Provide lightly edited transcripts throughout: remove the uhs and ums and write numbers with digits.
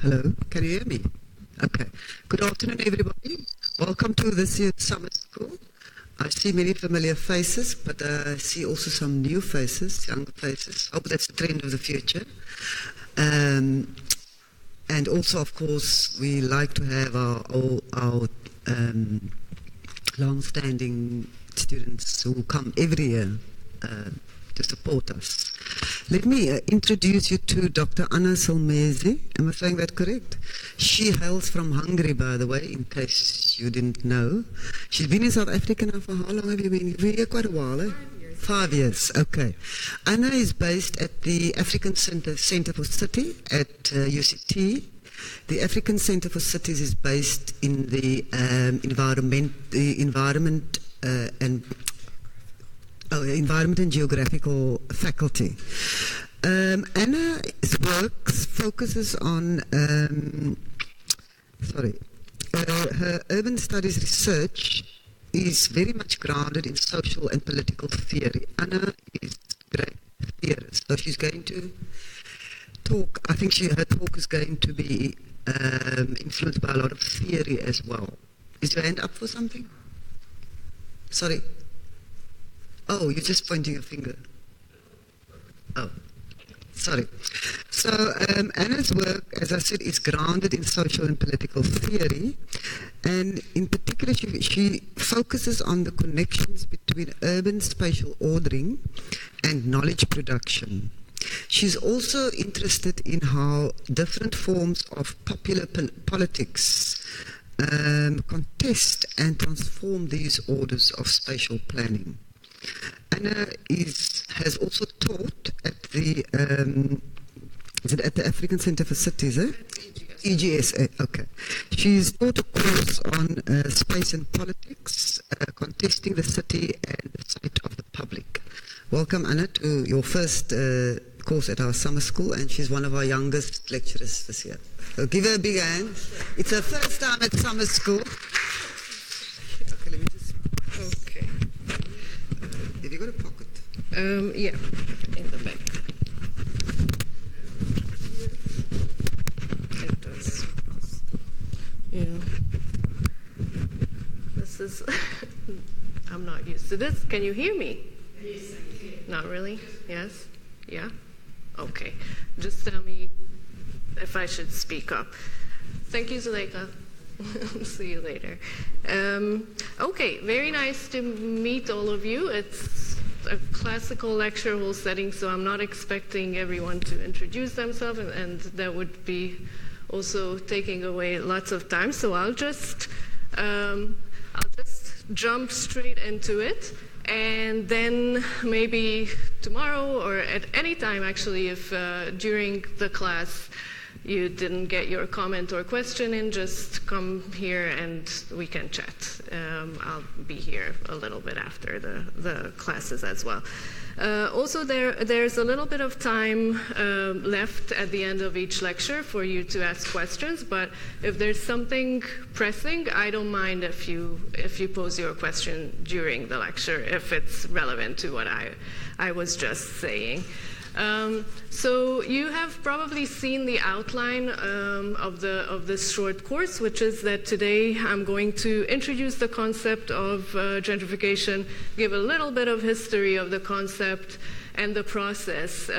Hello, can you hear me? Okay. Good afternoon, everybody. Welcome to this year's summer school. I see many familiar faces, but I see also some new faces, younger faces. Hope that's the trend of the future. And also, of course, we like to have our long-standing students who come every year to support us. Let me introduce you to Dr. Anna Solmezi. Am I saying that correct? She hails from Hungary, by the way, in case you didn't know. She's been in South Africa now for how long have you been? You've been here quite a while, eh? 5 years, okay. Anna is based at the African Center for City at UCT. The African Center for Cities is based in the Environment and Geographical Faculty. Anna's work focuses on, her urban studies research is very much grounded in social and political theory. Anna is a great theorist, so she's going to talk, I think her talk is going to be influenced by a lot of theory as well. Is your hand up for something? Sorry. Oh, you're just pointing your finger. Oh, sorry. So Anna's work, as I said, is grounded in social and political theory. And in particular, she focuses on the connections between urban spatial ordering and knowledge production. She's also interested in how different forms of popular politics contest and transform these orders of spatial planning. Anna has also taught at the African Center for Cities, eh? EGSA, okay. She's taught a course on space and politics, contesting the city and the site of the public. Welcome, Anna, to your first course at our summer school, and she's one of our youngest lecturers this year. So give her a big hand. It's her first time at summer school. Okay, let me just... Okay. Have you got a pocket? Yeah, in the back. It does. Yeah. This is... I'm not used to this. Can you hear me? Yes, I can. Not really? Yes? Yeah? Okay. Just tell me if I should speak up. Thank you, Zuleika. See you later. Okay, very nice to meet all of you. It's a classical lecture hall setting, so I'm not expecting everyone to introduce themselves, and that would be also taking away lots of time. So I'll just jump straight into it. And then maybe tomorrow or at any time, actually, if during the class you didn't get your comment or question in, just come here and we can chat. I'll be here a little bit after the classes as well. Also, there's a little bit of time left at the end of each lecture for you to ask questions, but if there's something pressing, I don't mind if you pose your question during the lecture, if it's relevant to what I was just saying. So you have probably seen the outline of this short course, which is that today I'm going to introduce the concept of gentrification, give a little bit of history of the concept and the process,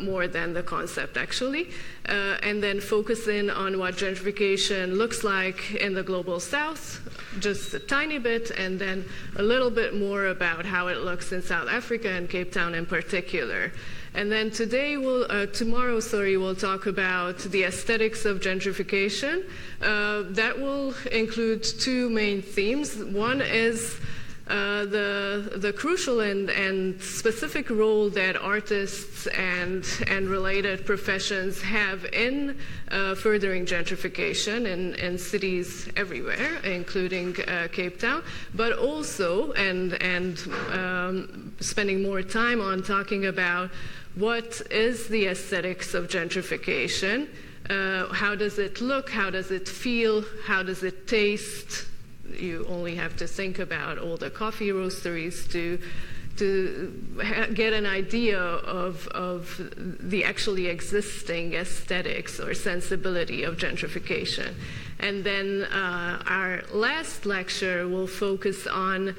more than the concept actually, and then focus in on what gentrification looks like in the global south, just a tiny bit, and then a little bit more about how it looks in South Africa and Cape Town in particular. And then tomorrow, we'll talk about the aesthetics of gentrification. That will include two main themes. One is the crucial and specific role that artists and related professions have in furthering gentrification in cities everywhere, including Cape Town, but also and spending more time on talking about what is the aesthetics of gentrification, how does it look, how does it feel, how does it taste. You only have to think about all the coffee roasteries to get an idea of the actually existing aesthetics or sensibility of gentrification. And then our last lecture will focus on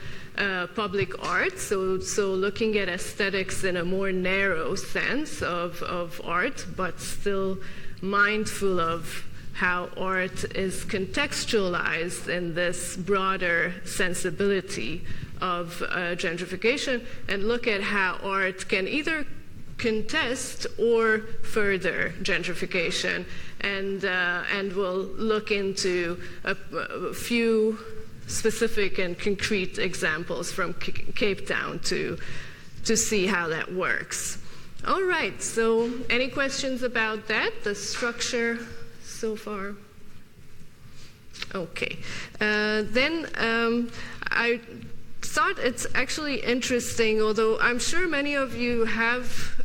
public art, so looking at aesthetics in a more narrow sense of art, but still mindful of how art is contextualized in this broader sensibility of gentrification, and look at how art can either contest or further gentrification. And we'll look into a few specific and concrete examples from Cape Town to see how that works. All right, so any questions about that, the structure so far? Okay. Then I thought it's actually interesting, although I'm sure many of you have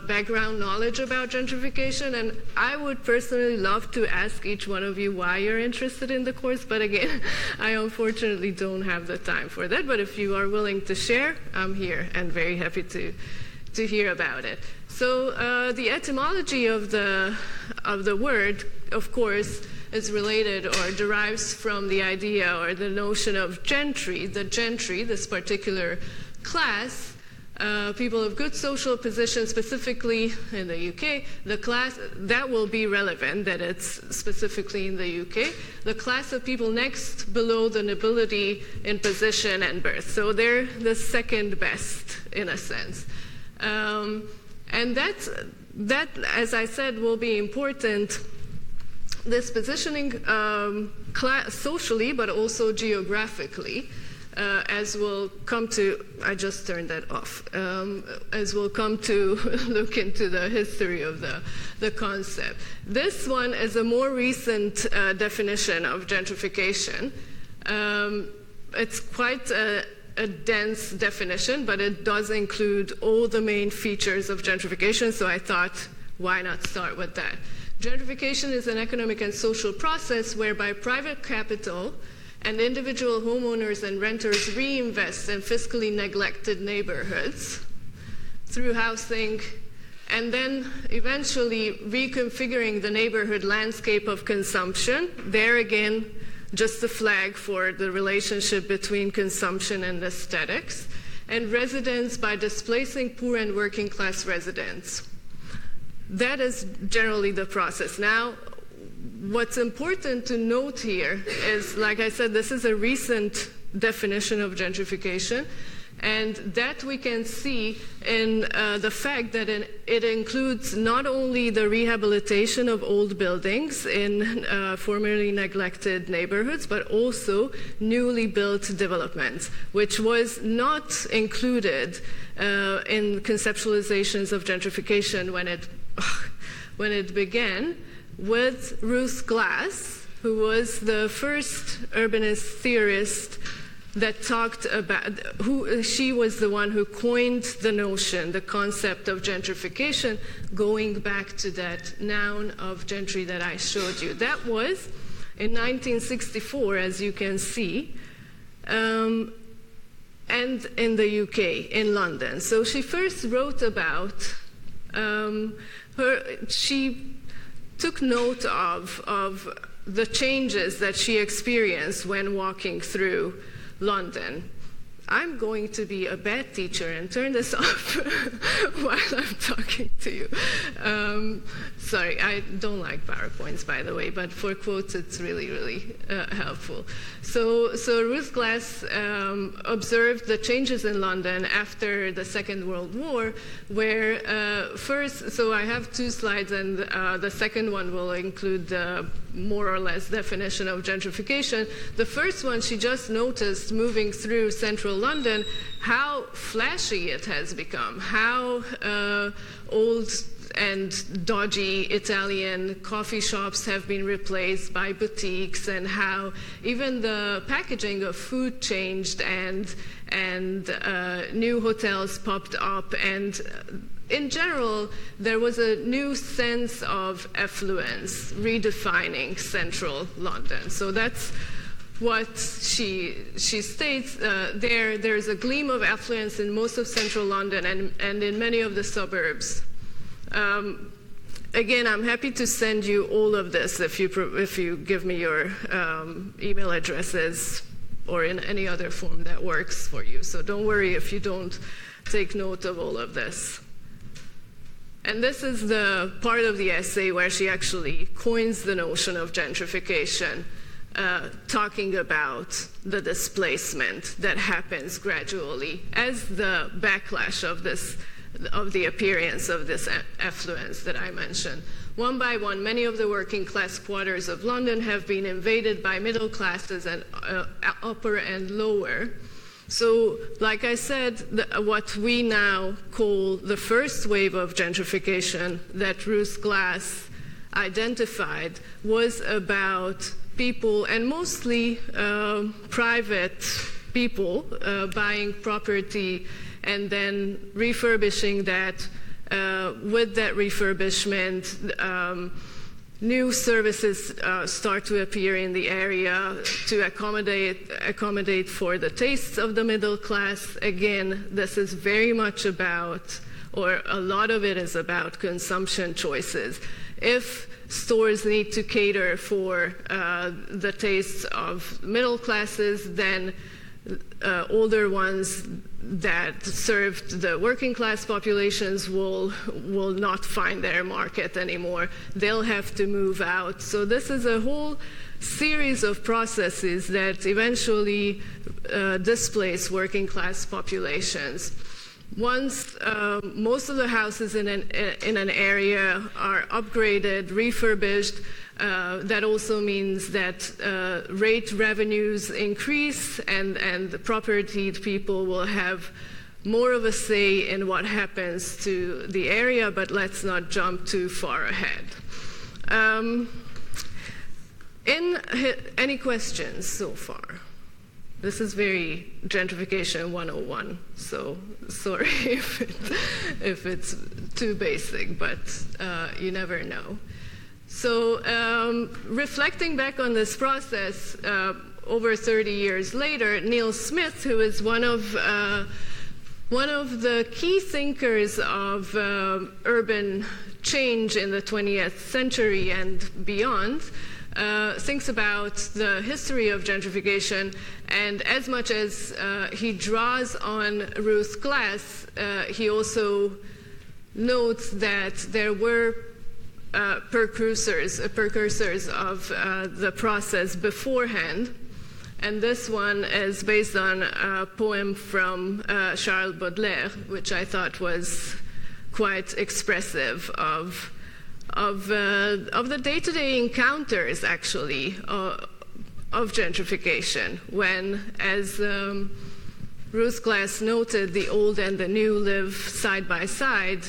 background knowledge about gentrification, and I would personally love to ask each one of you why you're interested in the course, but again, I unfortunately don't have the time for that. But if you are willing to share, I'm here and very happy to hear about it. So the etymology of the word, of course, is related or derives from the idea or the notion of gentry. The gentry, this particular class, people of good social position, specifically in the UK, the class, that will be relevant, that it's specifically in the UK, the class of people next below the nobility in position and birth. So they're the second best, in a sense. And that, as I said, will be important. This positioning socially, but also geographically, as we'll come to, I just turned that off, as we'll come to look into the history of the concept. This one is a more recent definition of gentrification. It's quite a dense definition, but it does include all the main features of gentrification, so I thought, why not start with that? Gentrification is an economic and social process whereby private capital and individual homeowners and renters reinvest in fiscally neglected neighborhoods through housing, and then eventually reconfiguring the neighborhood landscape of consumption. There again, just a flag for the relationship between consumption and aesthetics, and residence by displacing poor and working class residents. That is generally the process. Now, what's important to note here is, like I said, this is a recent definition of gentrification, and that we can see in the fact that it includes not only the rehabilitation of old buildings in formerly neglected neighborhoods, but also newly built developments, which was not included in conceptualizations of gentrification when it began, with Ruth Glass, who was the first urbanist theorist that talked about, she was the one who coined the notion, the concept of gentrification, going back to that noun of gentry that I showed you. That was in 1964, as you can see, and in the UK, in London. So she first wrote about she took note of the changes that she experienced when walking through London. I'm going to be a bad teacher and turn this off while I'm talking to you. Sorry, I don't like PowerPoints, by the way, but for quotes, it's really, really helpful. So Ruth Glass observed the changes in London after the Second World War, where first, so I have two slides, and the second one will include the more or less definition of gentrification. The first one, she just noticed moving through central London how flashy it has become, how old and dodgy Italian coffee shops have been replaced by boutiques, and how even the packaging of food changed, and new hotels popped up, and in general, there was a new sense of affluence redefining central London. So that's what she states, there's a gleam of affluence in most of central London and in many of the suburbs. Again, I'm happy to send you all of this if you give me your email addresses or in any other form that works for you. So don't worry if you don't take note of all of this. And this is the part of the essay where she actually coins the notion of gentrification, talking about the displacement that happens gradually as the backlash of the appearance of this affluence that I mentioned. One by one, many of the working class quarters of London have been invaded by middle classes and upper and lower. So, like I said, what we now call the first wave of gentrification that Ruth Glass identified was about people, and mostly private people, buying property and then refurbishing that. With that refurbishment, new services start to appear in the area to accommodate for the tastes of the middle class. Again, this is very much about, or a lot of it is about, consumption choices. If stores need to cater for the tastes of middle classes, then older ones that served the working class populations will not find their market anymore. They'll have to move out. So this is a whole series of processes that eventually displace working class populations. Once most of the houses in an area are upgraded, refurbished, that also means that rate revenues increase, and the propertied people will have more of a say in what happens to the area, but let's not jump too far ahead. Any questions so far? This is very gentrification 101, so sorry if it's too basic, but you never know. So reflecting back on this process, over 30 years later, Neil Smith, who is one of the key thinkers of urban change in the 20th century and beyond, thinks about the history of gentrification, and as much as he draws on Ruth Glass, he also notes that there were precursors of the process beforehand. And this one is based on a poem from Charles Baudelaire, which I thought was quite expressive of the day-to-day encounters, actually, of gentrification, when, as Ruth Glass noted, the old and the new live side by side.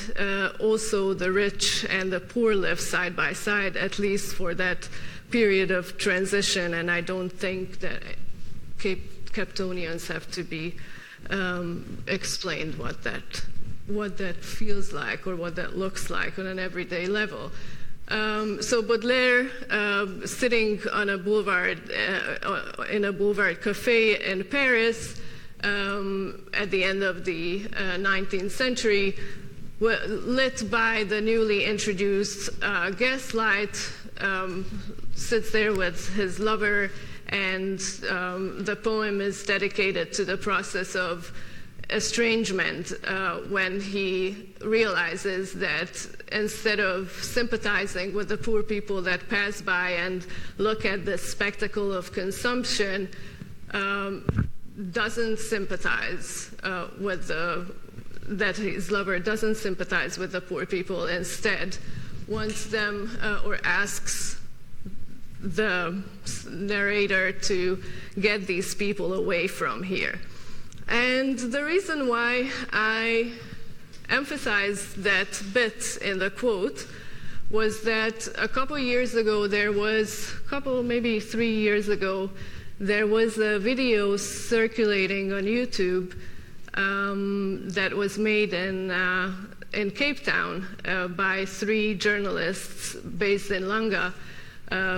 Also, the rich and the poor live side by side, at least for that period of transition. And I don't think that Capetonians have to be explained what that feels like or what that looks like on an everyday level. So Baudelaire, sitting on a boulevard, in a boulevard cafe in Paris, at the end of the 19th century, lit by the newly introduced gaslight, sits there with his lover, and the poem is dedicated to the process of estrangement when he realizes that instead of sympathizing with the poor people that pass by and look at the spectacle of consumption, doesn't sympathize that his lover doesn't sympathize with the poor people, instead wants them or asks the narrator to get these people away from here. And the reason why I emphasized that bit in the quote was that a couple years ago, maybe 3 years ago, there was a video circulating on YouTube that was made in Cape Town by 3 journalists based in Langa,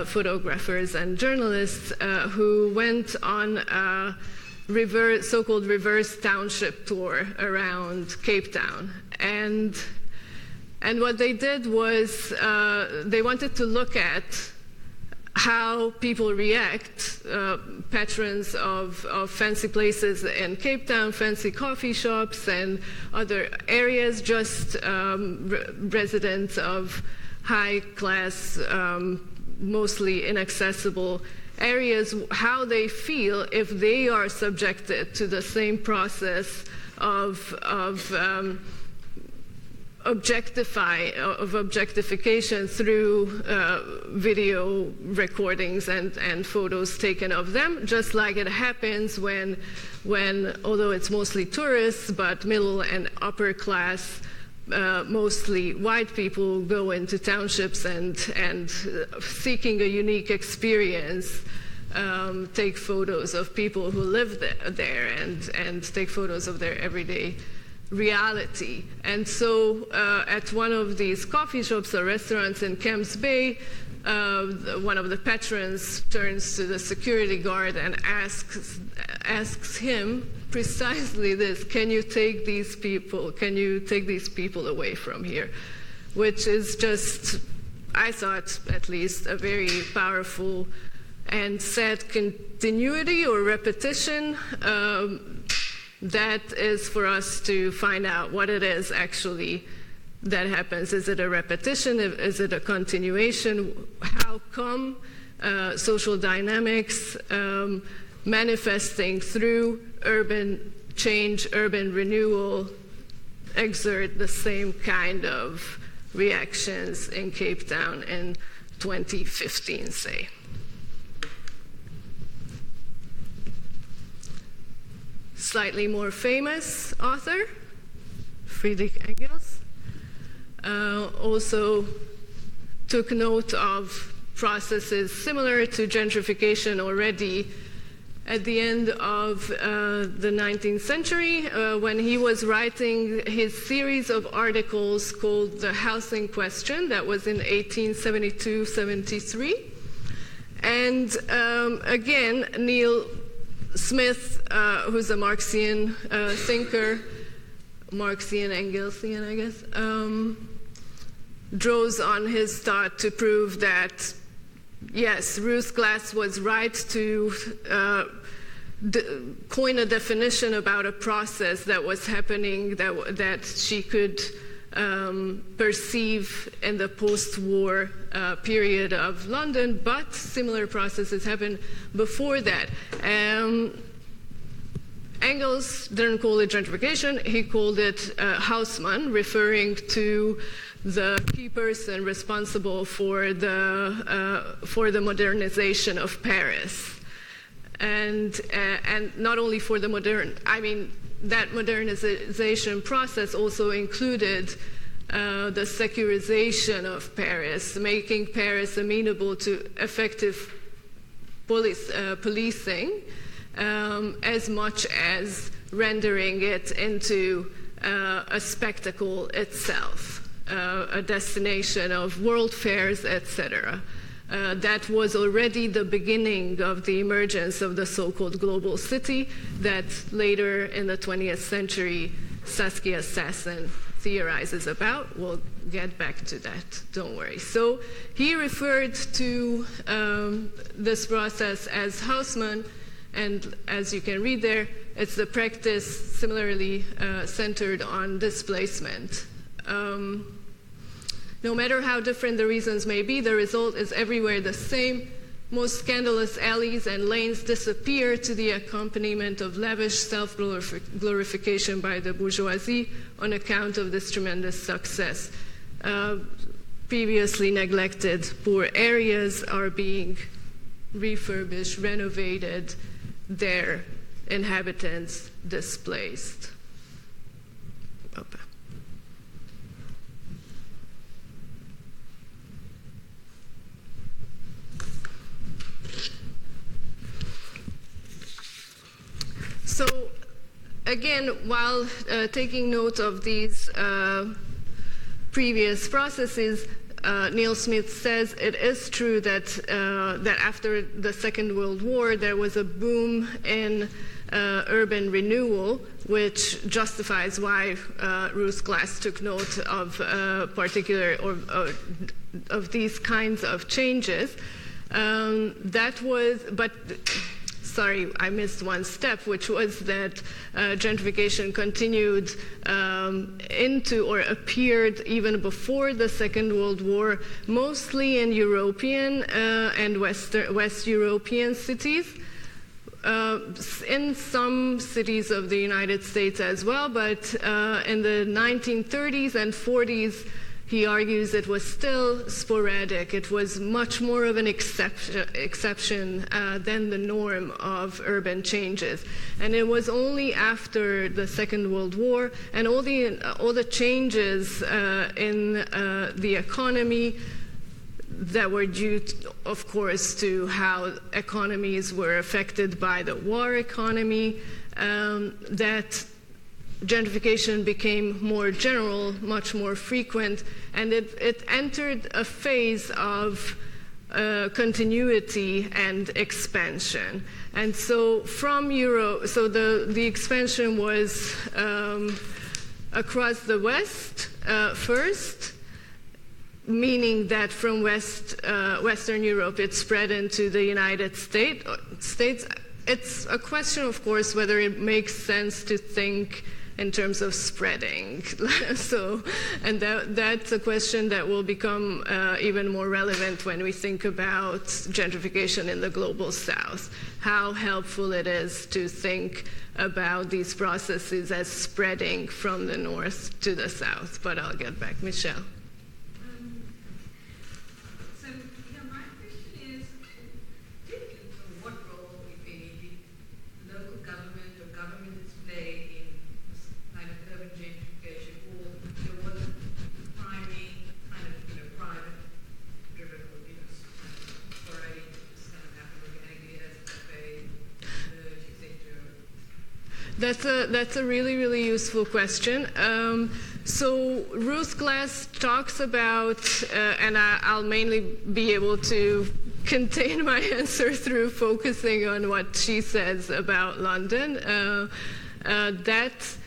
photographers and journalists who went on a so-called reverse township tour around Cape Town. And what they did was they wanted to look at how people react, patrons of fancy places in Cape Town, fancy coffee shops and other areas, just residents of high-class, mostly inaccessible areas, how they feel if they are subjected to the same process of objectification through video recordings and photos taken of them, just like it happens when although it's mostly tourists, but middle and upper class, mostly white people go into townships and seeking a unique experience, take photos of people who live there and take photos of their everyday reality. And so at one of these coffee shops or restaurants in Camps Bay, one of the patrons turns to the security guard and asks him precisely this: can you take these people away from here? Which is just, I thought at least, a very powerful and sad continuity or repetition that is for us to find out what it is actually that happens. Is it a repetition? Is it a continuation? How come social dynamics manifesting through urban change, urban renewal, exert the same kind of reactions in Cape Town in 2015, say? Slightly more famous author, Friedrich Engels, also took note of processes similar to gentrification already at the end of the 19th century when he was writing his series of articles called The Housing Question, that was in 1872-73. And again, Neil Smith, who's a Marxian thinker, Marxian, Engelsian, I guess, draws on his thought to prove that, yes, Ruth Glass was right to coin a definition about a process that was happening that she could perceive in the post-war period of London, but similar processes happened before that. Engels didn't call it gentrification, he called it Haussmann, referring to the key person responsible for the modernization of Paris. And not only for the that modernization process also included the secularization of Paris, making Paris amenable to effective policing, as much as rendering it into a spectacle itself, a destination of world fairs, etc. That was already the beginning of the emergence of the so-called global city that later in the 20th century Saskia Sassen theorizes about. We'll get back to that, don't worry. So he referred to this process as Haussmann, and as you can read there, it's the practice similarly centered on displacement. No matter how different the reasons may be, the result is everywhere the same. Most scandalous alleys and lanes disappear to the accompaniment of lavish self-glorification by the bourgeoisie on account of this tremendous success. Previously neglected poor areas are being refurbished, renovated, their inhabitants displaced. Okay. So again, while taking note of these previous processes, Neil Smith says it is true that that after the Second World War there was a boom in urban renewal, which justifies why Ruth Glass took note of particular or of these kinds of changes. That was, but sorry, I missed one step, which was that gentrification continued into or appeared even before the Second World War, mostly in European and West European cities. In some cities of the United States as well, but in the 1930s and 40s, he argues it was still sporadic. It was much more of an exception than the norm of urban changes. And it was only after the Second World War and all the changes in the economy that were due, of course, to how economies were affected by the war economy, that gentrification became more general, much more frequent, and it entered a phase of continuity and expansion. And so from Europe, so the expansion was across the West first, meaning that from Western Europe it spread into the United States. It's a question, of course, whether it makes sense to think in terms of spreading. And that's a question that will become even more relevant when we think about gentrification in the global South, how helpful it is to think about these processes as spreading from the North to the South. But I'll get back. Michelle. That's a really, really useful question. So Ruth Glass talks about, and I'll mainly be able to contain my answer through focusing on what she says about London. That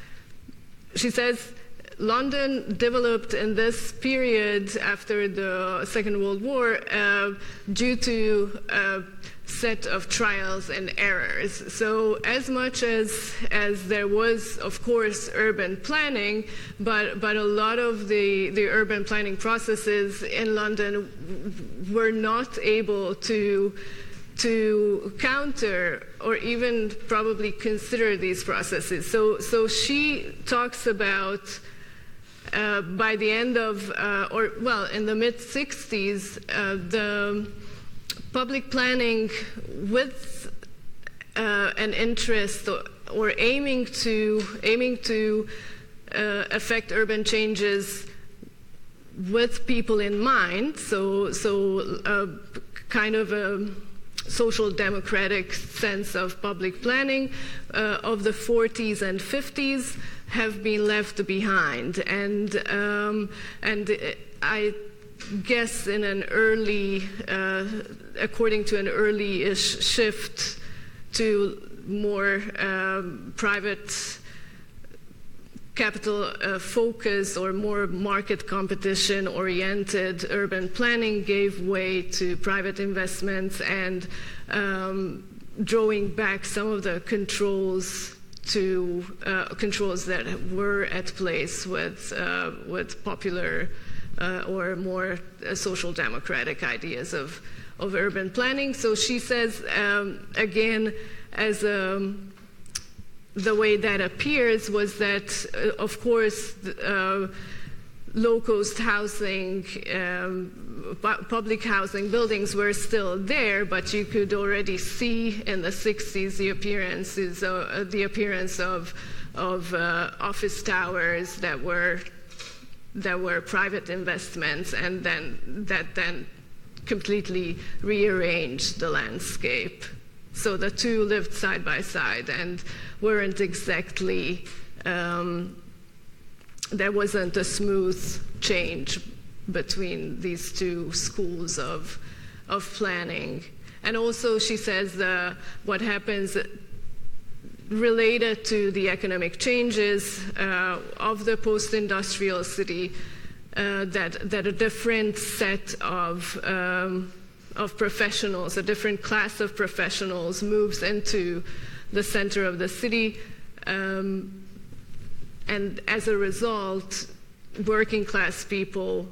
she says London developed in this period after the Second World War due to a set of trials and errors. So as much as there was, of course, urban planning, but a lot of the urban planning processes in London were not able to counter or even probably consider these processes. So she talks about by the end of, in the mid-60s, the public planning with an interest or aiming to affect urban changes with people in mind, so kind of a social democratic sense of public planning of the 40s and 50s have been left behind, and I guess in an early, according to an early-ish shift to more private capital focus or more market competition oriented urban planning gave way to private investments and drawing back some of the controls to controls that were at place with popular or more social democratic ideas of urban planning. So she says, again, as the way that appears was that, of course, low-cost housing, public housing buildings were still there, but you could already see in the 60s the appearance of office towers that were private investments, and then completely rearranged the landscape. So the two lived side by side and weren't exactly, there wasn't a smooth change between these two schools of planning. And also she says what happens related to the economic changes of the post-industrial city, that a different set of professionals, a different class of professionals moves into the center of the city, and as a result, working class people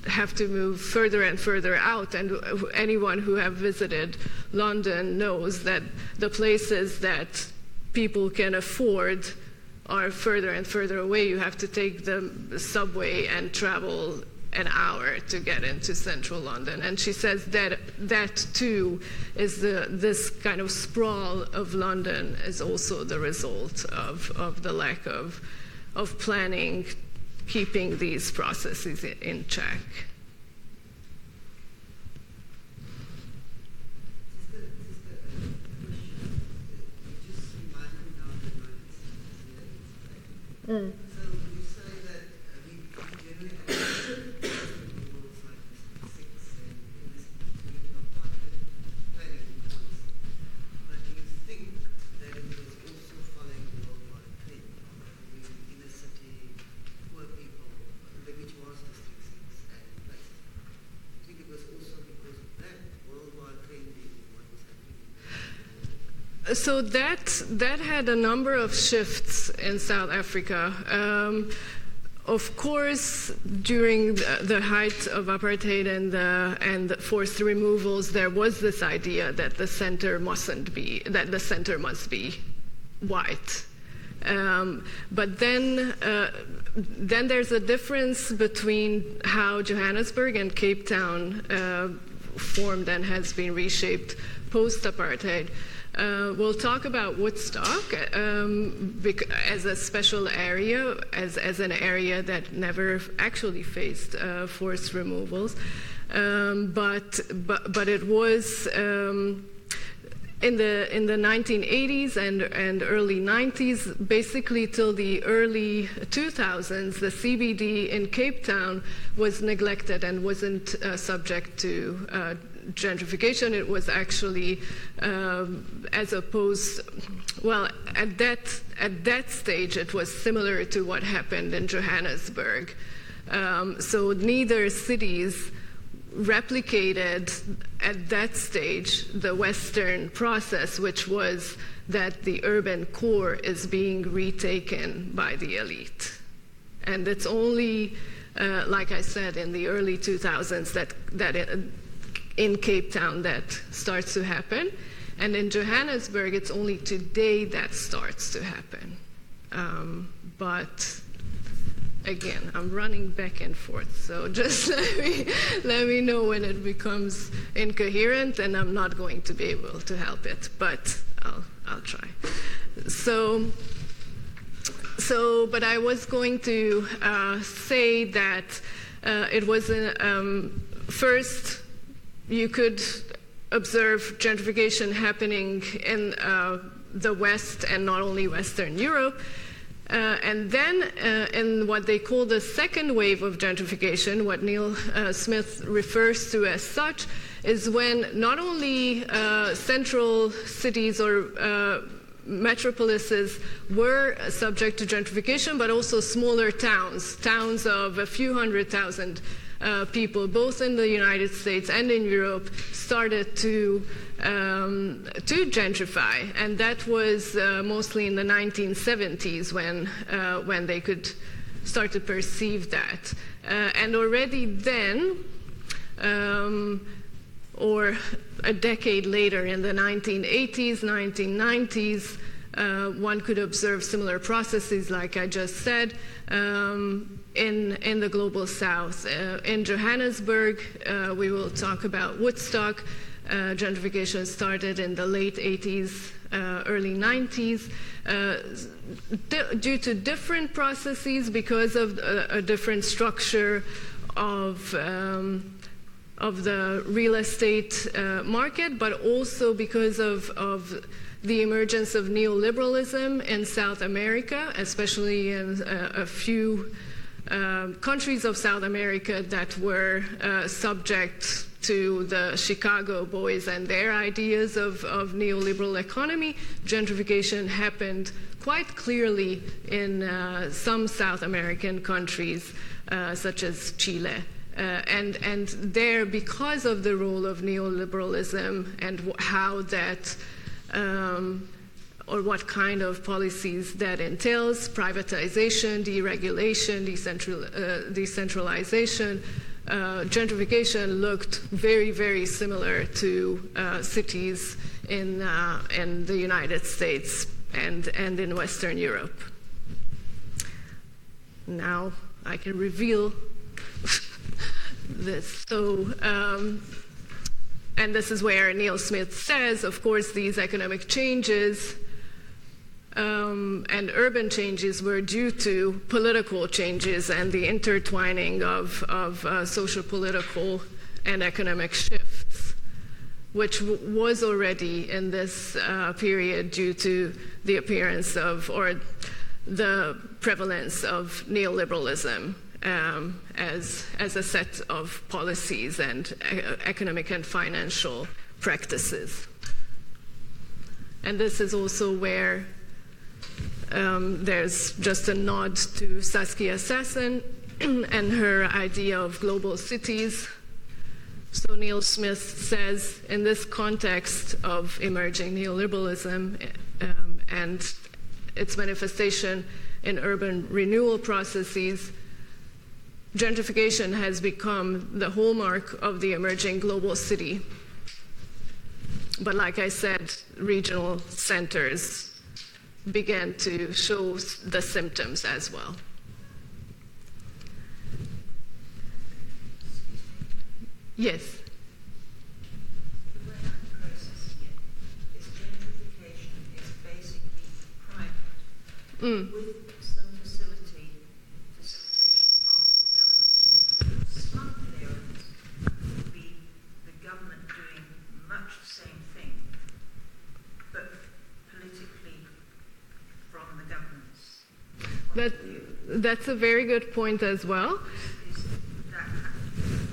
have to move further and further out, and anyone who have visited London knows that the places that people can afford are further and further away. You have to take the subway and travel an hour to get into central London. And she says that too is this kind of sprawl of London is also the result of the lack of planning, keeping these processes in check. Mm. So you say that we generally have rules like Mr. Six and in this apartheid planning policy, but do you think that it was also following the worldwide trend of the inner city, poor people, which was District 6 and places? I think it was also because of that worldwide trend being what was happening. So that had a number of shifts in South Africa. Of course, during the height of apartheid and the forced removals, there was this idea that the center must be white. But then there's a difference between how Johannesburg and Cape Town formed and has been reshaped post-apartheid. We'll talk about Woodstock as a special area, as an area that never actually faced forced removals, but it was in the 1980s and early 90s, basically till the early 2000s, the CBD in Cape Town was neglected and wasn't subject to gentrification. It was actually, as opposed, well, at that stage, it was similar to what happened in Johannesburg. So neither cities replicated at that stage the Western process, which was that the urban core is being retaken by the elite. And it's only, like I said, in the early 2000s that in Cape Town that starts to happen. And in Johannesburg, it's only today that starts to happen. But again, I'm running back and forth, so just let me know when it becomes incoherent, and I'm not going to be able to help it, but I'll try. But I was going to say that it was first, you could observe gentrification happening in the West and not only Western Europe. And then in what they call the second wave of gentrification, what Neil Smith refers to as such, is when not only central cities or metropolises were subject to gentrification, but also smaller towns of a few 100,000 people, both in the United States and in Europe, started to gentrify, and that was mostly in the 1970s when they could start to perceive that. And already then, or a decade later, in the 1980s, 1990s, one could observe similar processes, like I just said, in the global south. In Johannesburg, we will talk about Woodstock. Gentrification started in the late 80s, early 90s, due to different processes because of a different structure of the real estate market, but also because of the emergence of neoliberalism in South America, especially in a few countries of South America that were subject to the Chicago boys and their ideas of neoliberal economy. Gentrification happened quite clearly in some South American countries, such as Chile. And there, because of the role of neoliberalism and how that, or what kind of policies that entails, privatization, deregulation, decentralization, gentrification looked very, very similar to cities in the United States and in Western Europe. Now I can reveal this. So, and this is where Neil Smith says, of course, these economic changes and urban changes were due to political changes and the intertwining of social, political, and economic shifts, which was already in this period due to the appearance of, or the prevalence of neoliberalism as a set of policies and economic and financial practices. And this is also where there's just a nod to Saskia Sassen and her idea of global cities. So Neil Smith says, in this context of emerging neoliberalism and its manifestation in urban renewal processes, gentrification has become the hallmark of the emerging global city. But like I said, regional centers began to show the symptoms as well. Yes? The way I'm processing it is gentrification is basically private with some facilitation from government. Slum clearance would be the government doing much the same thing, but politically from the government's point of view. That's a very good point as well. Is that,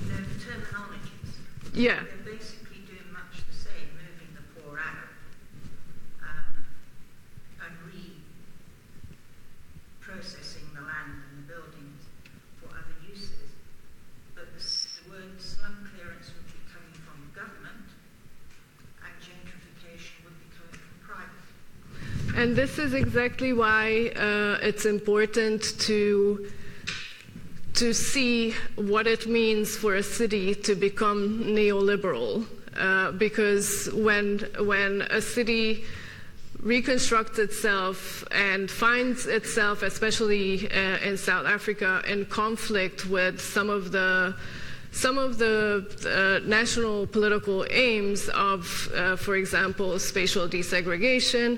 the terminologies. Yeah. They're basically doing much the same, moving the poor out and reprocessing the land and the buildings for other uses. But the word slum clearance would be coming from government and gentrification would be coming from private. And this is exactly why it's important to see what it means for a city to become neoliberal, because when a city reconstructs itself and finds itself, especially in South Africa, in conflict with some of the national political aims of, for example, spatial desegregation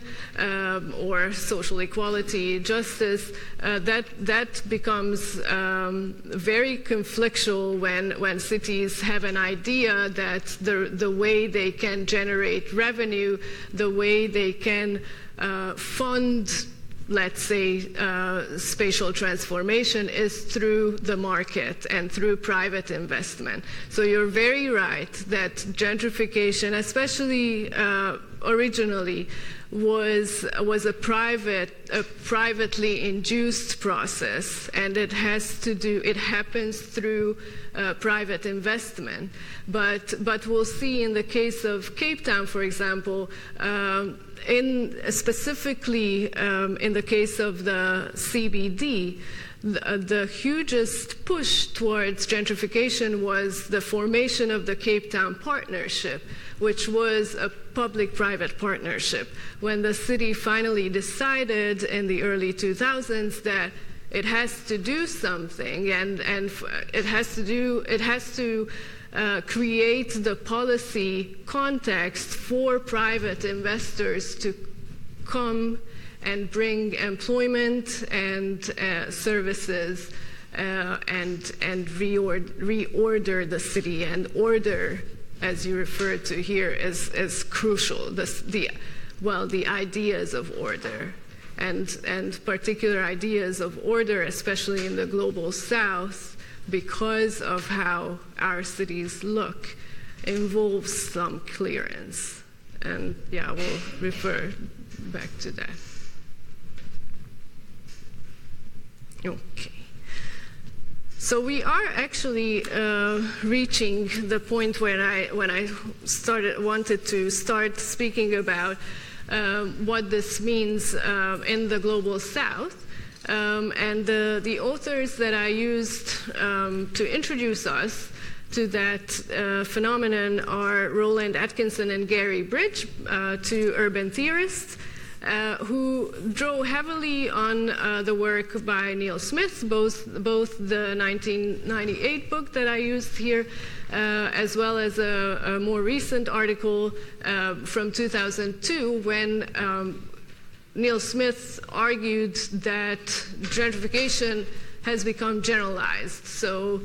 or social equality, justice, that becomes very conflictual when cities have an idea that the way they can generate revenue, the way they can fund, let's say, spatial transformation is through the market and through private investment. So you're very right that gentrification, especially originally, was a privately induced process, and it happens through private investment. But we'll see in the case of Cape Town, for example, specifically in the case of the CBD, the hugest push towards gentrification was the formation of the Cape Town Partnership, which was a public-private partnership. When the city finally decided in the early 2000s that it has to do something, and it has to create the policy context for private investors to come and bring employment and services and reorder the city. And order, as you referred to here, is crucial. The ideas of order and particular ideas of order, especially in the global south, because of how our cities look, involves some clearance. And yeah, we'll refer back to that. Okay. So we are actually reaching the point when I wanted to start speaking about what this means in the global south. And the authors that I used to introduce us to that phenomenon are Roland Atkinson and Gary Bridge, two urban theorists, who drew heavily on the work by Neil Smith, both the 1998 book that I used here, as well as a more recent article from 2002 when Neil Smith argued that gentrification has become generalized. So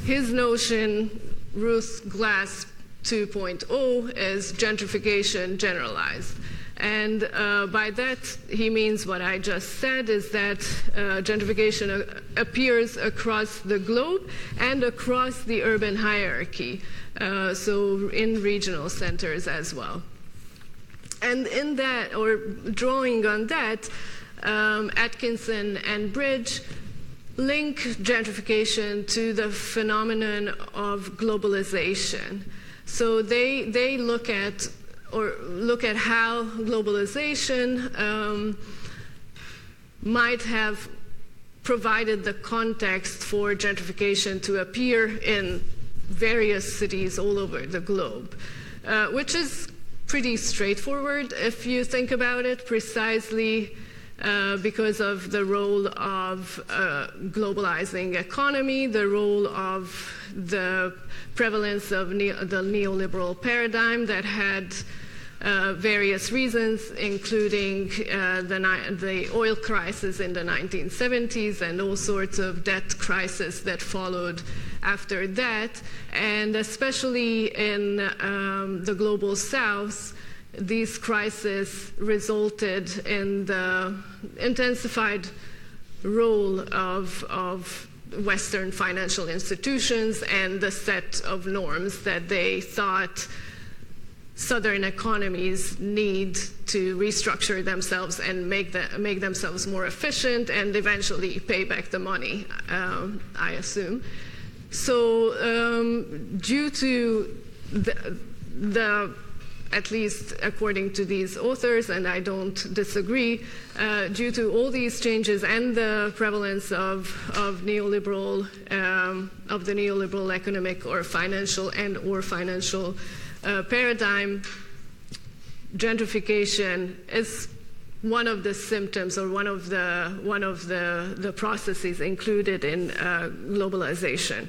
his notion, Ruth Glass 2.0, is gentrification generalized. And by that, he means what I just said, is that gentrification appears across the globe and across the urban hierarchy, so in regional centers as well. And in that, or drawing on that, Atkinson and Bridge link gentrification to the phenomenon of globalization. So they look at how globalization might have provided the context for gentrification to appear in various cities all over the globe, which is pretty straightforward if you think about it, precisely because of the role of globalizing economy, the role of the prevalence of the neoliberal paradigm that had various reasons, including the oil crisis in the 1970s and all sorts of debt crises that followed after that. And especially in the global south, these crises resulted in the intensified role of Western financial institutions and the set of norms that they thought Southern economies need to restructure themselves and make themselves more efficient and eventually pay back the money, I assume. So due to the at least according to these authors, and I don't disagree, due to all these changes and the prevalence of the neoliberal economic or financial paradigm, gentrification is one of the symptoms or one of the processes included in globalization.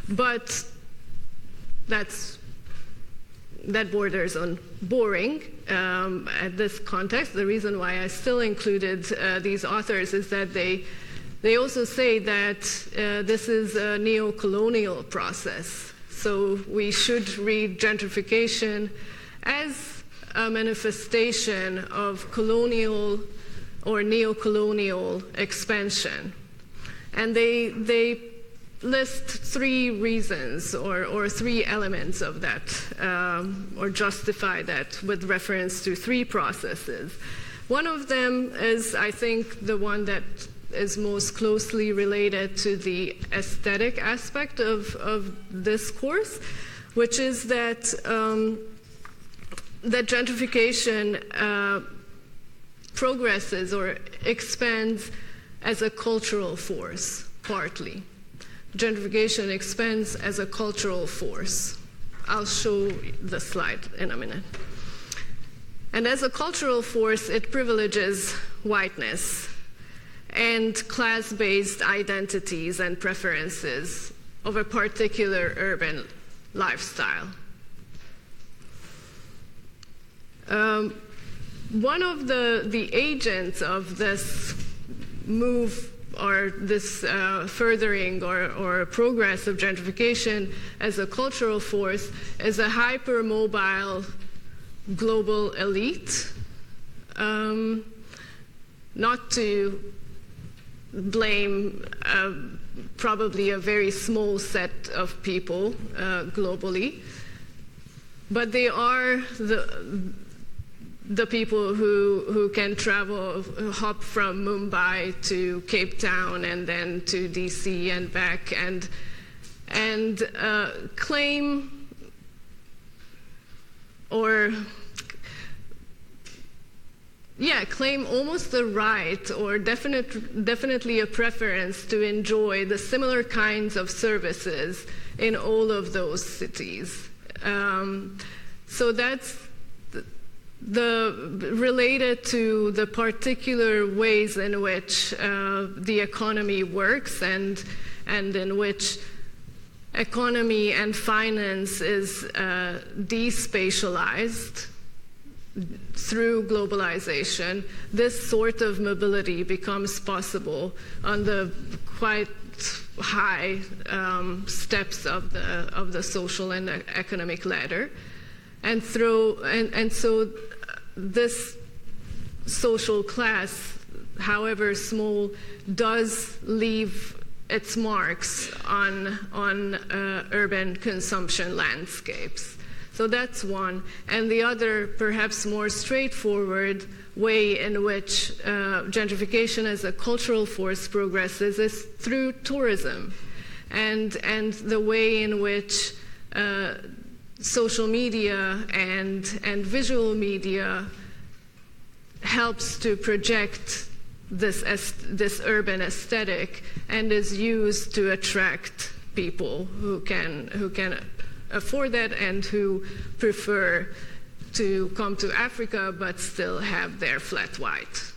But that borders on boring at this context. The reason why I still included these authors is that they also say that this is a neo-colonial process. So we should read gentrification as a manifestation of colonial or neo-colonial expansion. And they list three reasons or three elements of that, or justify that with reference to three processes. One of them is, I think, the one that is most closely related to the aesthetic aspect of this course, which is that that gentrification progresses or expands as a cultural force, partly. Gentrification expands as a cultural force. I'll show the slide in a minute. And as a cultural force, it privileges whiteness and class-based identities and preferences of a particular urban lifestyle. One of the agents of this move or this furthering or progress of gentrification as a cultural force is a hypermobile global elite not to blame probably a very small set of people globally, but they are the people who can travel, hop from Mumbai to Cape Town and then to DC and back, and claim claim almost the right or definitely a preference to enjoy the similar kinds of services in all of those cities. So that's related to the particular ways in which the economy works and in which economy and finance is despatialized through globalization. This sort of mobility becomes possible on the quite high steps of the social and economic ladder, and so this social class, however small, does leave its marks on urban consumption landscapes. So that's one. And the other, perhaps more straightforward way in which gentrification as a cultural force progresses is through tourism, and the way in which social media and visual media helps to project this urban aesthetic and is used to attract people who can afford that and who prefer to come to Africa but still have their flat white.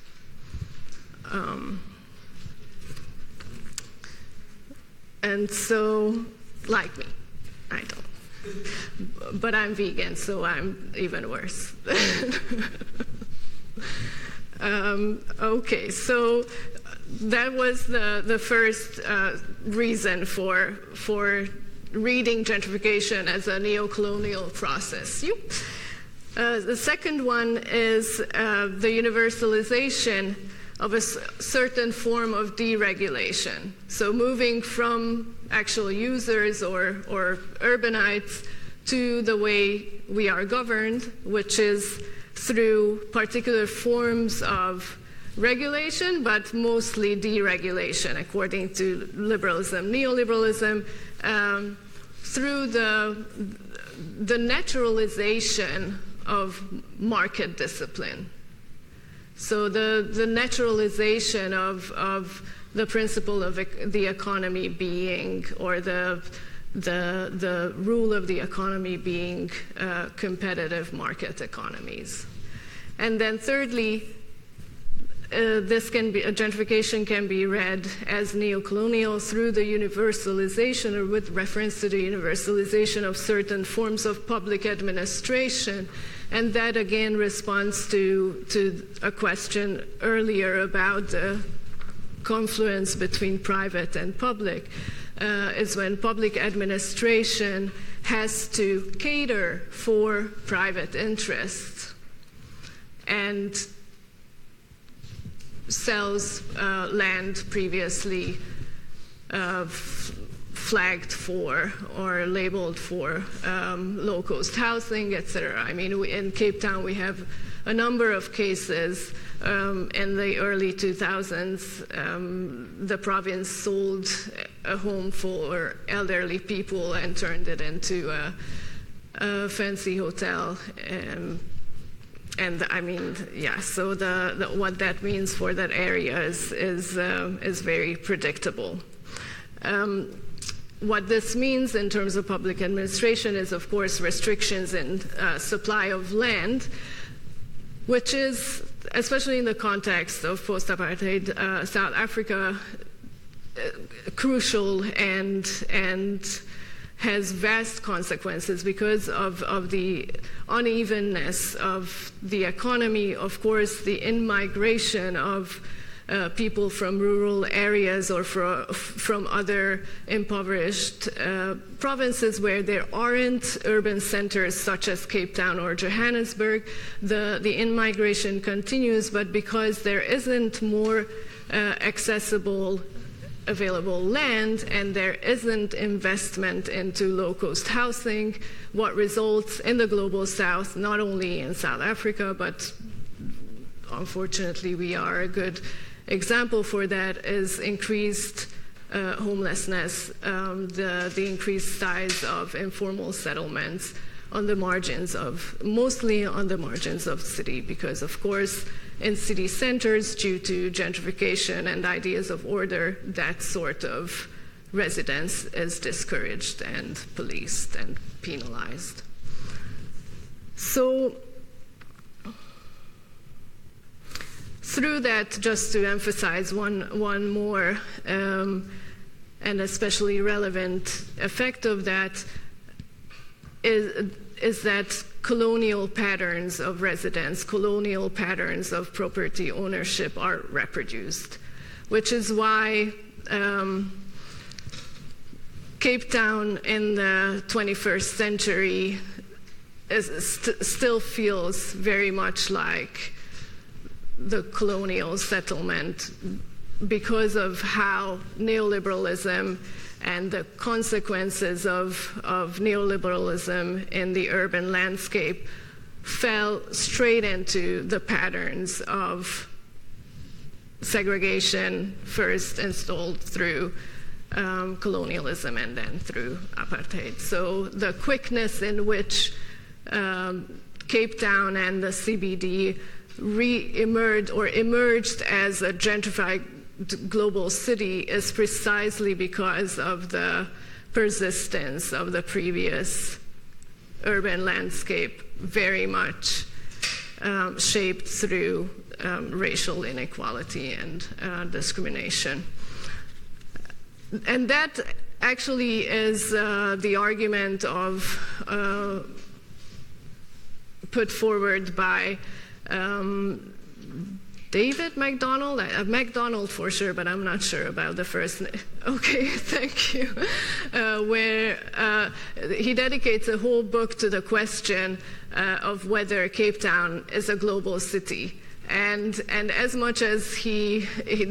And so, like me, I don't. But I'm vegan, so I'm even worse. Okay, so that was the first reason for reading gentrification as a neo-colonial process. The second one is the universalization of a certain form of deregulation. So moving from actual users or urbanites to the way we are governed, which is through particular forms of regulation, but mostly deregulation, according to liberalism, neoliberalism, through the naturalization of market discipline. So the naturalization of the principle of the economy being, or the rule of the economy being competitive market economies. And then thirdly, gentrification can be read as neo-colonial through the universalization, or with reference to the universalization of certain forms of public administration. And that again responds to a question earlier about the confluence between private and public, is when public administration has to cater for private interests and sells land previously flagged for or labeled for low-cost housing, etc. I mean, in Cape Town we have a number of cases. In the early 2000s, the province sold a home for elderly people and turned it into a fancy hotel. And I mean, yeah, so what that means for that area is very predictable. What this means in terms of public administration is, of course, restrictions in supply of land, which is, especially in the context of post-apartheid South Africa, crucial and has vast consequences because of the unevenness of the economy. Of course, the in-migration of people from rural areas or from other impoverished provinces where there aren't urban centers such as Cape Town or Johannesburg. The in-migration continues, but because there isn't more accessible available land and there isn't investment into low-cost housing, what results in the global south, not only in South Africa, but unfortunately we are a good example for that, is increased homelessness, the increased size of informal settlements on the margins of, mostly on the margins of city, because of course in city centers, due to gentrification and ideas of order, that sort of residence is discouraged and policed and penalized. So through that, just to emphasize one more and especially relevant effect of that is that colonial patterns of residence, colonial patterns of property ownership are reproduced, which is why Cape Town in the 21st century still feels very much like the colonial settlement, because of how neoliberalism and the consequences of neoliberalism in the urban landscape fell straight into the patterns of segregation, first installed through colonialism and then through apartheid. So the quickness in which Cape Town and the CBD emerged as a gentrified global city is precisely because of the persistence of the previous urban landscape, very much shaped through racial inequality and discrimination. And that actually is the argument put forward by David MacDonald, MacDonald for sure, but I'm not sure about the first name. Okay, thank you. Where he dedicates a whole book to the question of whether Cape Town is a global city. And as much as he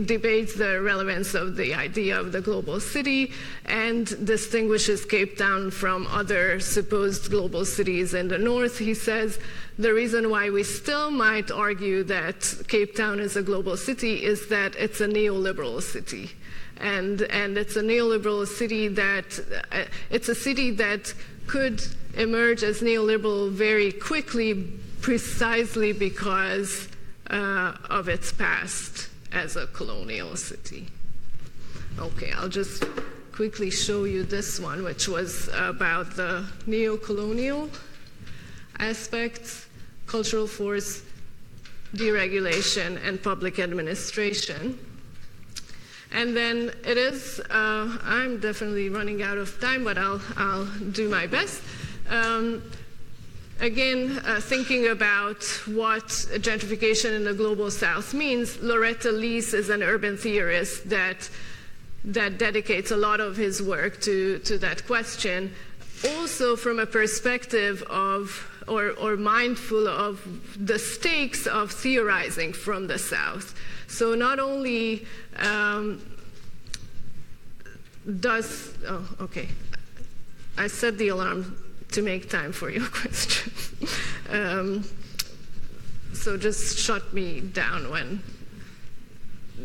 debates the relevance of the idea of the global city and distinguishes Cape Town from other supposed global cities in the north, he says the reason why we still might argue that Cape Town is a global city is that it's a neoliberal city. And it's a neoliberal city it's a city that could emerge as neoliberal very quickly precisely because of its past as a colonial city. Okay, I'll just quickly show you this one, which was about the neo-colonial aspects, cultural force, deregulation, and public administration. And then it is, I'm definitely running out of time, but I'll do my best. Again, thinking about what gentrification in the global south means, Loretta Lees is an urban theorist that dedicates a lot of his work to that question, also from a perspective of, or mindful of the stakes of theorizing from the south. So not only okay, I set the alarm to make time for your questions. So just shut me down when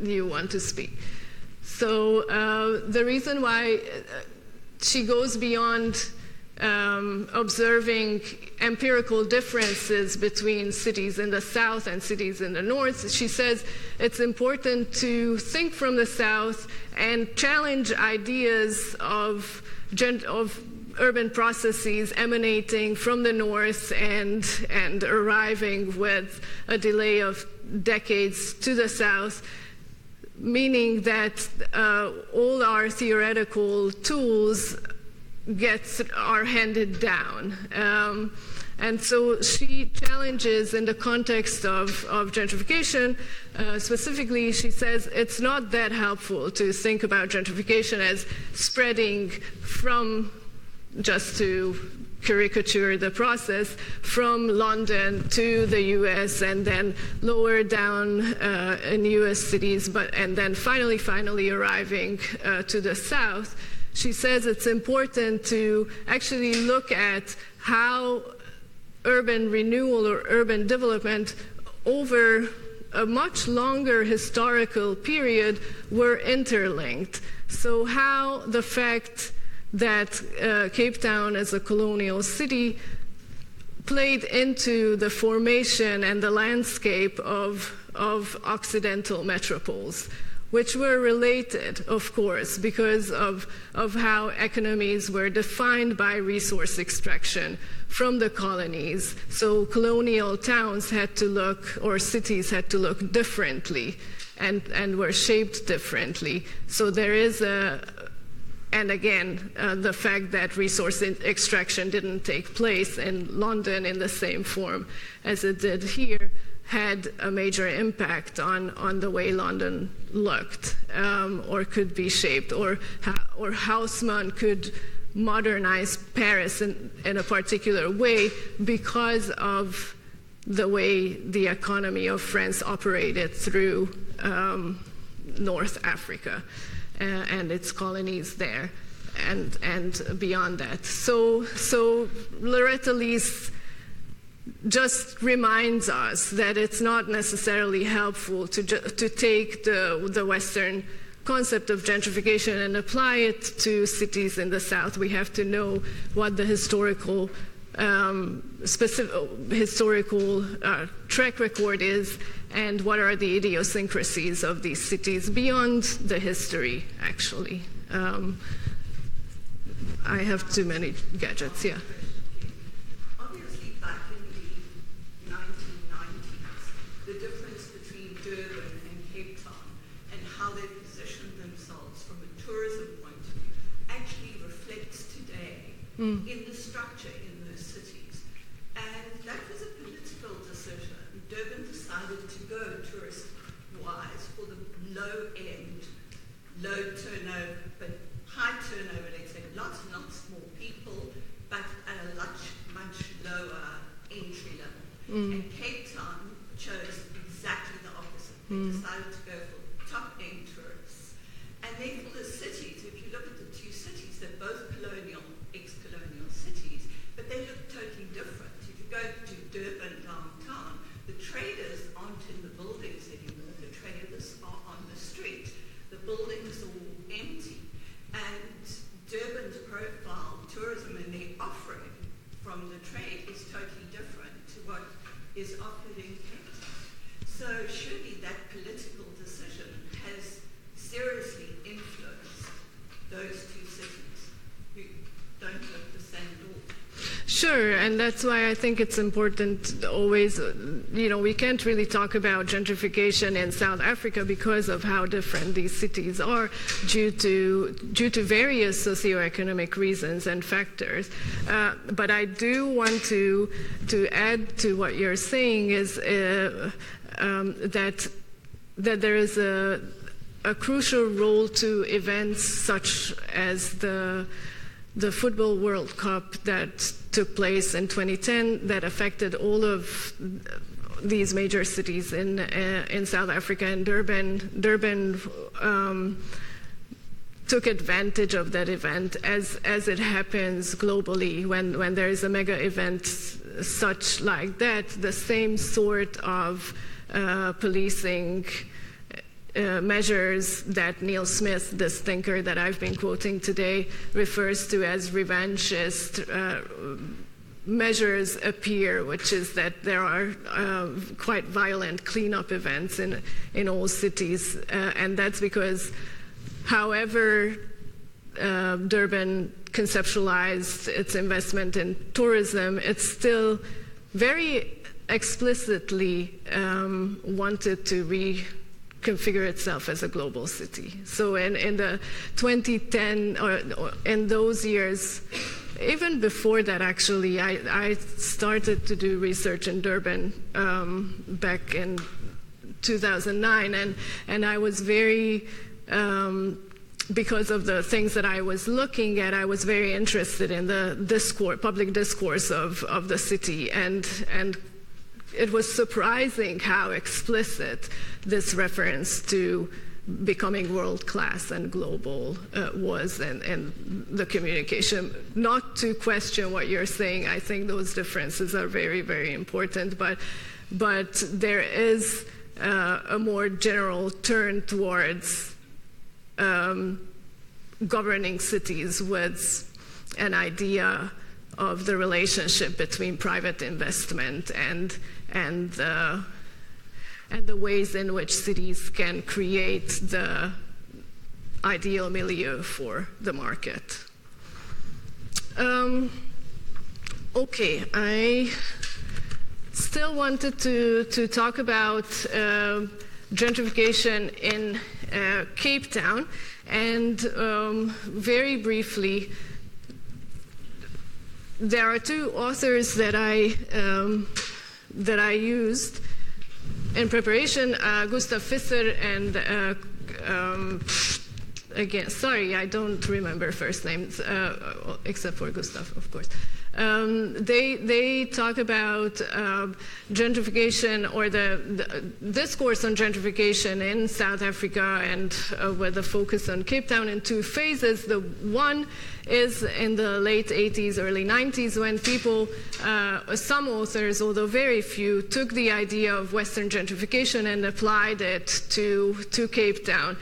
you want to speak. So the reason why she goes beyond observing empirical differences between cities in the south and cities in the north, she says it's important to think from the south and challenge ideas of urban processes emanating from the north and arriving with a delay of decades to the south, meaning that all our theoretical tools are handed down. And so she challenges, in the context of gentrification, specifically, she says it's not that helpful to think about gentrification as spreading from, just to caricature the process, from London to the US and then lower down in US cities, and then finally arriving to the South. She says it's important to actually look at how urban renewal or urban development over a much longer historical period were interlinked. So how the fact that Cape Town as a colonial city played into the formation and the landscape of Occidental metropoles, which were related, of course, because of how economies were defined by resource extraction from the colonies. So colonial towns had to look, or cities had to look differently and were shaped differently. So there is and again, the fact that resource extraction didn't take place in London in the same form as it did here had a major impact on the way London looked or could be shaped, or Haussmann could modernize Paris in a particular way because of the way the economy of France operated through North Africa and its colonies there and beyond that. So Loretta Lees just reminds us that it's not necessarily helpful to take the Western concept of gentrification and apply it to cities in the South. We have to know what the historical track record is and what are the idiosyncrasies of these cities beyond the history, actually. I have too many gadgets, yeah. Obviously, back in the 1990s, the difference between Durban and Cape Town and how they positioned themselves from a tourism point of view actually reflects today in the structure in those cities. And that was a political decision. Durban decided to go tourist-wise for the low-end, low turnover, but high turnover, let's say, lots and lots more people, but at a much lower entry level. And Cape Town chose exactly the opposite. They decided to go for top-end tourists. And then for the cities, if you look at the two cities, they're both colonial, ex-colonial cities, but they look totally different. If you go to Durban downtown, the traders aren't in the buildings anymore. The traders are on the street. The buildings are all empty. And Durban's profile, tourism, and their offering from the trade is totally different to what is offered in Cape Town. So surely that political decision has seriously influenced those two cities who don't look the same at all. Sure, and that's why I think it's important always, we can't really talk about gentrification in South Africa because of how different these cities are due to various socioeconomic reasons and factors. But I do want to add to what you're saying is that there is a crucial role to events such as the Football World Cup that took place in 2010 that affected all of these major cities in South Africa, and Durban took advantage of that event as it happens globally when there is a mega event such like that. The same sort of policing measures that Neil Smith, this thinker that I've been quoting today, refers to as revanchist measures appear, which is that there are quite violent cleanup events in all cities. And that's because however Durban conceptualized its investment in tourism, it's still very explicitly wanted to configure itself as a global city. So in the 2010, or in those years, even before that actually, I started to do research in Durban back in 2009, and I was very, because of the things that I was looking at, I was very interested in the discourse, public discourse of the city, and it was surprising how explicit this reference to becoming world-class and global was in the communication. Not to question what you're saying, I think those differences are very, very important, but there is a more general turn towards governing cities with an idea of the relationship between private investment and the ways in which cities can create the ideal milieu for the market. Okay, I still wanted to talk about gentrification in Cape Town, and very briefly, there are two authors that I used in preparation, Gustav Visser and again, sorry, I don't remember first names except for Gustav, of course. They talk about gentrification, or the discourse on gentrification in South Africa, and with a focus on Cape Town in two phases. The one is in the late 80s, early 90s, when people, some authors, although very few, took the idea of Western gentrification and applied it to Cape Town.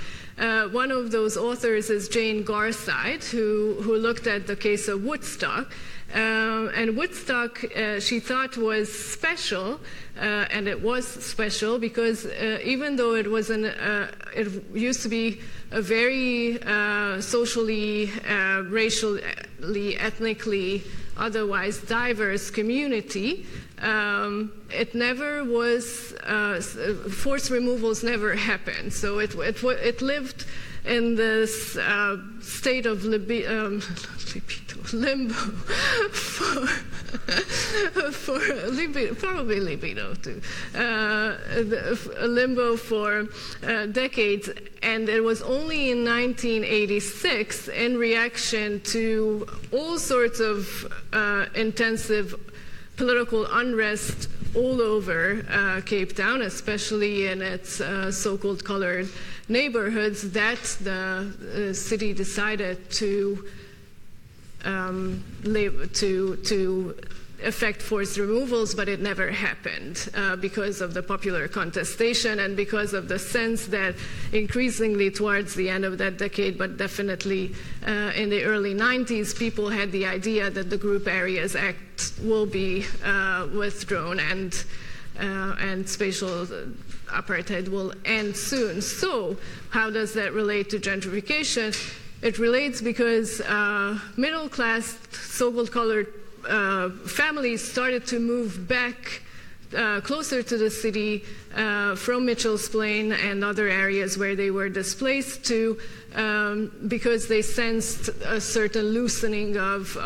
One of those authors is Jane Garside, who looked at the case of Woodstock. And Woodstock, she thought, was special, and it was special because even though it was it used to be a very socially, racially, ethnically, otherwise diverse community, it never was, forced removals never happened. So it lived in this state of limbo for probably libido too, limbo for decades, and it was only in 1986, in reaction to all sorts of intensive political unrest all over Cape Town, especially in its so-called colored neighborhoods, that the city decided to effect forced removals, but it never happened because of the popular contestation and because of the sense that increasingly towards the end of that decade, but definitely in the early 90s, people had the idea that the Group Areas Act will be withdrawn and spatial apartheid will end soon. So how does that relate to gentrification? It relates because middle-class, so-called colored families started to move back closer to the city from Mitchell's Plain and other areas where they were displaced to, because they sensed a certain loosening of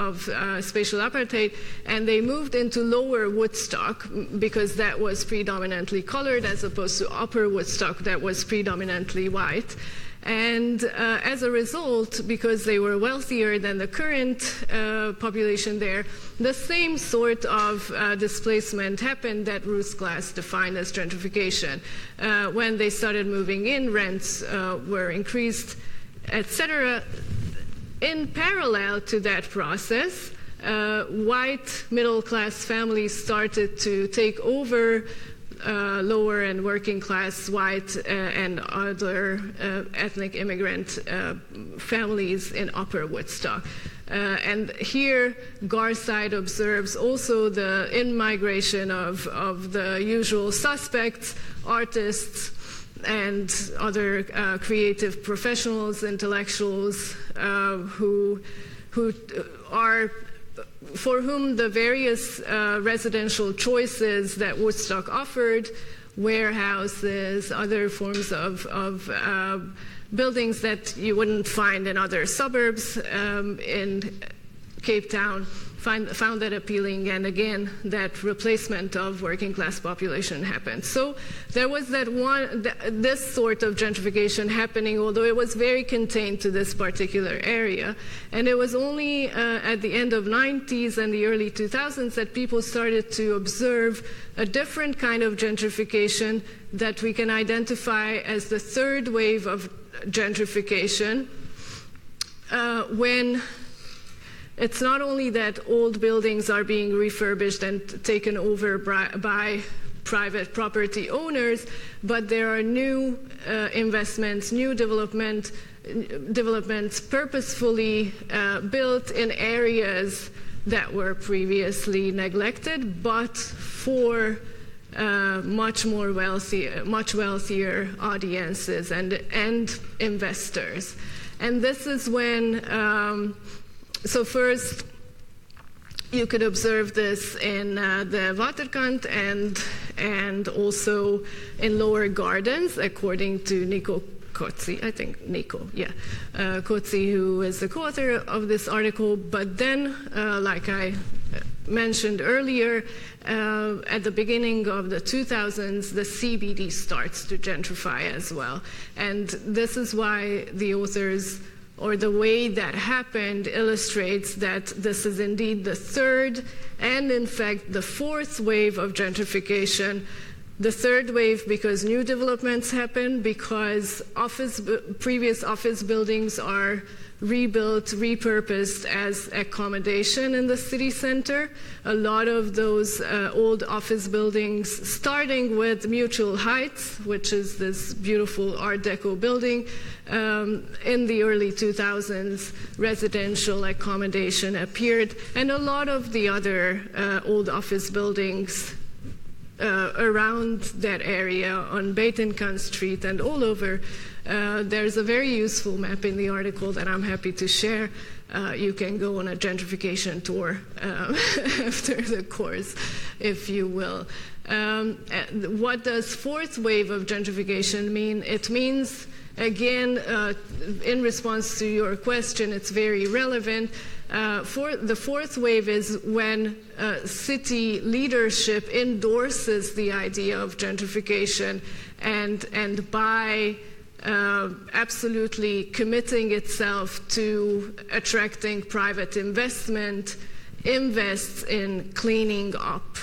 spatial apartheid, and they moved into lower Woodstock because that was predominantly colored, as opposed to upper Woodstock that was predominantly white. And as a result, because they were wealthier than the current population there, the same sort of displacement happened that Ruth Glass defined as gentrification. When they started moving in, rents were increased, etc. In parallel to that process, white middle-class families started to take over lower and working class white and other ethnic immigrant families in upper Woodstock. And here Garside observes also the in-migration of the usual suspects, artists and other creative professionals, intellectuals who are, for whom the various residential choices that Woodstock offered warehouses, other forms of buildings that you wouldn't find in other suburbs in Cape Town, found that appealing, and again, that replacement of working class population happened. So there was this sort of gentrification happening, although it was very contained to this particular area. And it was only at the end of 90s and the early 2000s that people started to observe a different kind of gentrification that we can identify as the third wave of gentrification, when it's not only that old buildings are being refurbished and taken over by private property owners, but there are new investments, new developments purposefully built in areas that were previously neglected, but for much wealthier audiences and investors. And this is when so first, you could observe this in the Waterkant and also in Lower Gardens, according to Nico Kotzi, I think Nico, yeah, Kotzi, who is the co-author of this article. But then, like I mentioned earlier, at the beginning of the 2000s, the CBD starts to gentrify as well. And this is why the authors, or the way that happened, illustrates that this is indeed the third and, in fact, the fourth wave of gentrification. The third wave because new developments happen, because previous office buildings are rebuilt, repurposed as accommodation in the city center. A lot of those old office buildings, starting with Mutual Heights, which is this beautiful Art Deco building, in the early 2000s, residential accommodation appeared, and a lot of the other old office buildings around that area on Batenkant Street and all over. There's a very useful map in the article that I'm happy to share. You can go on a gentrification tour after the course, if you will. What does fourth wave of gentrification mean? It means, again, in response to your question, it's very relevant. The fourth wave is when city leadership endorses the idea of gentrification and by absolutely committing itself to attracting private investment, invests in cleaning up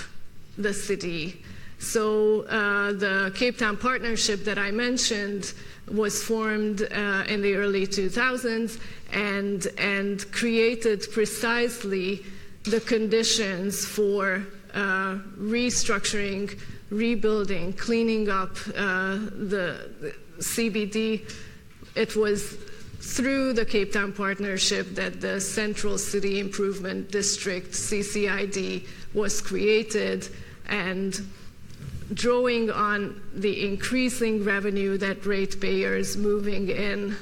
the city. So the Cape Town Partnership that I mentioned was formed in the early 2000s and created precisely the conditions for restructuring, rebuilding, cleaning up the CBD. It was through the Cape Town Partnership that the Central City Improvement District, CCID, was created, and drawing on the increasing revenue that ratepayers moving in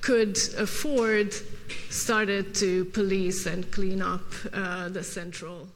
could afford, started to police and clean up the central